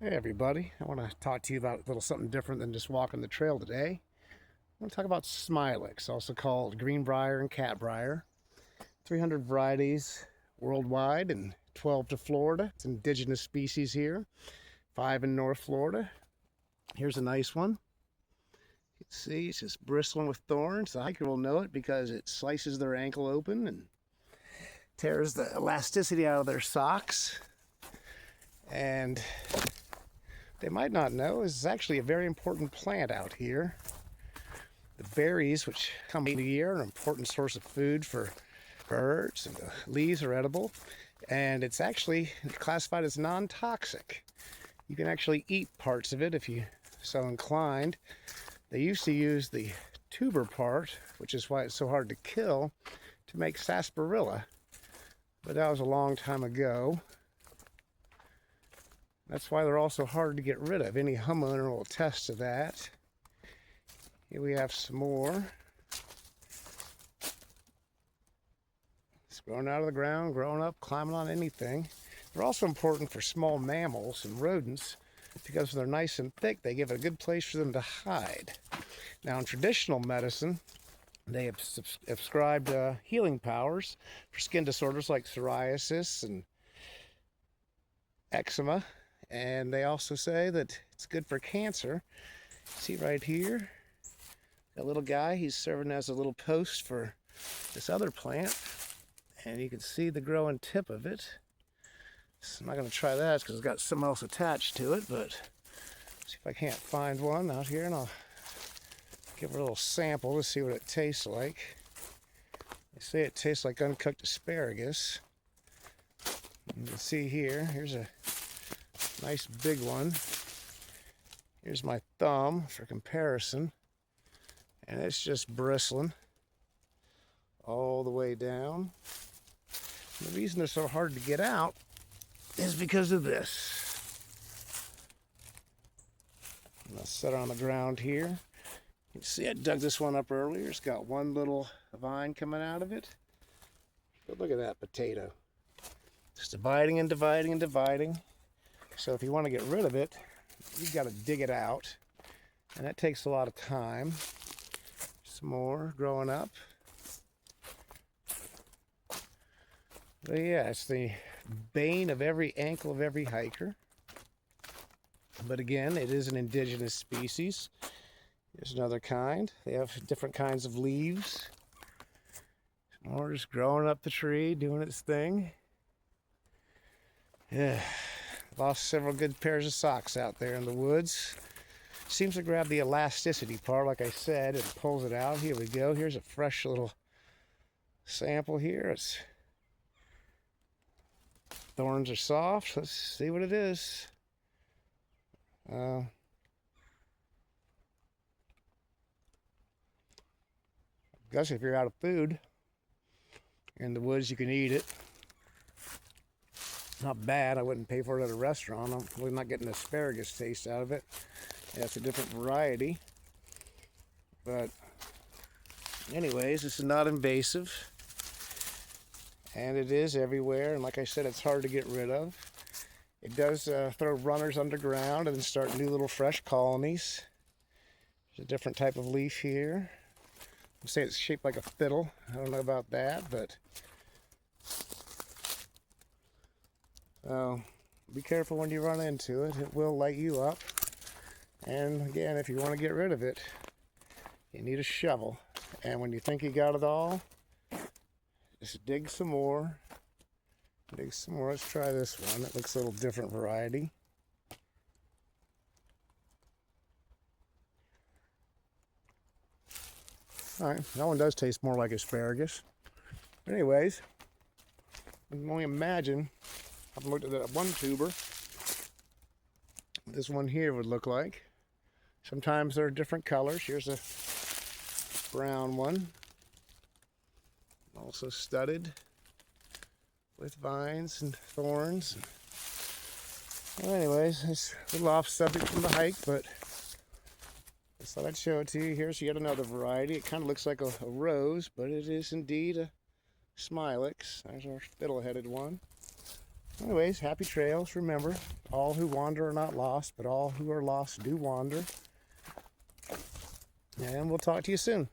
Hey everybody, I want to talk to you about a little something different than just walking the trail today. I want to talk about Smilex, also called greenbrier and catbrier. 300 varieties worldwide and 12 to Florida. It's an indigenous species here, 5 in North Florida. Here's a nice one. You can see it's just bristling with thorns. The hiker will know it because it slices their ankle open and tears the elasticity out of their socks. And they might not know is actually a very important plant out here. The berries, which come in the year, are an important source of food for birds, and the leaves are edible. And it's actually classified as non-toxic. You can actually eat parts of it if you so inclined. They used to use the tuber part, which is why it's so hard to kill, to make sarsaparilla. But that was a long time ago. That's why they're also hard to get rid of. Any homeowner will attest to that. Here we have some more. It's growing out of the ground, growing up, climbing on anything. They're also important for small mammals and rodents because they're nice and thick. They give it a good place for them to hide. Now, in traditional medicine, they have ascribed healing powers for skin disorders like psoriasis and eczema. And they also say that it's good for cancer. See right here, that little guy, he's serving as a little post for this other plant. And you can see the growing tip of it. So I'm not going to try that because it's got something else attached to it, but see if I can't find one out here, and I'll give it a little sample to see what it tastes like. They say it tastes like uncooked asparagus. You can see here's a nice big one. Here's my thumb for comparison. And it's just bristling all the way down. The reason they're so hard to get out is because of this. I'm going to set it on the ground here. You can see I dug this one up earlier. It's got one little vine coming out of it. But look at that potato. It's dividing and dividing and dividing. So if you want to get rid of it, you've got to dig it out. And that takes a lot of time. Some more growing up. But yeah, it's the bane of every ankle of every hiker. But again, it is an indigenous species. Here's another kind. They have different kinds of leaves. Some more just growing up the tree, doing its thing. Yeah. Lost several good pairs of socks out there in the woods. Seems to grab the elasticity part, like I said, and pulls it out. Here we go. Here's a fresh little sample here. It's thorns are soft. Let's see what it is. I guess if you're out of food in the woods, you can eat it. Not bad. I wouldn't pay for it at a restaurant. I'm really not getting asparagus taste out of it. Yeah, it's a different variety. But anyways, this is not invasive. And it is everywhere. And like I said, it's hard to get rid of. It does throw runners underground and then start new little fresh colonies. There's a different type of leaf here. I'm saying it's shaped like a fiddle. I don't know about that, but be careful when you run into it. It will light you up. And again, if you want to get rid of it, you need a shovel. And when you think you got it all, just dig some more. Dig some more. Let's try this one. It looks a little different variety. Alright, that one does taste more like asparagus. But anyways, I can only imagine, I've looked at that one tuber, what this one here would look like. Sometimes they're different colors. Here's a brown one. Also studded with vines and thorns. Well, anyways, it's a little off subject from the hike, but I thought I'd show it to you. Here's yet another variety. It kind of looks like a rose, but it is indeed a Smilex. There's our fiddle-headed one. Anyways, happy trails. Remember, all who wander are not lost, but all who are lost do wander. And we'll talk to you soon.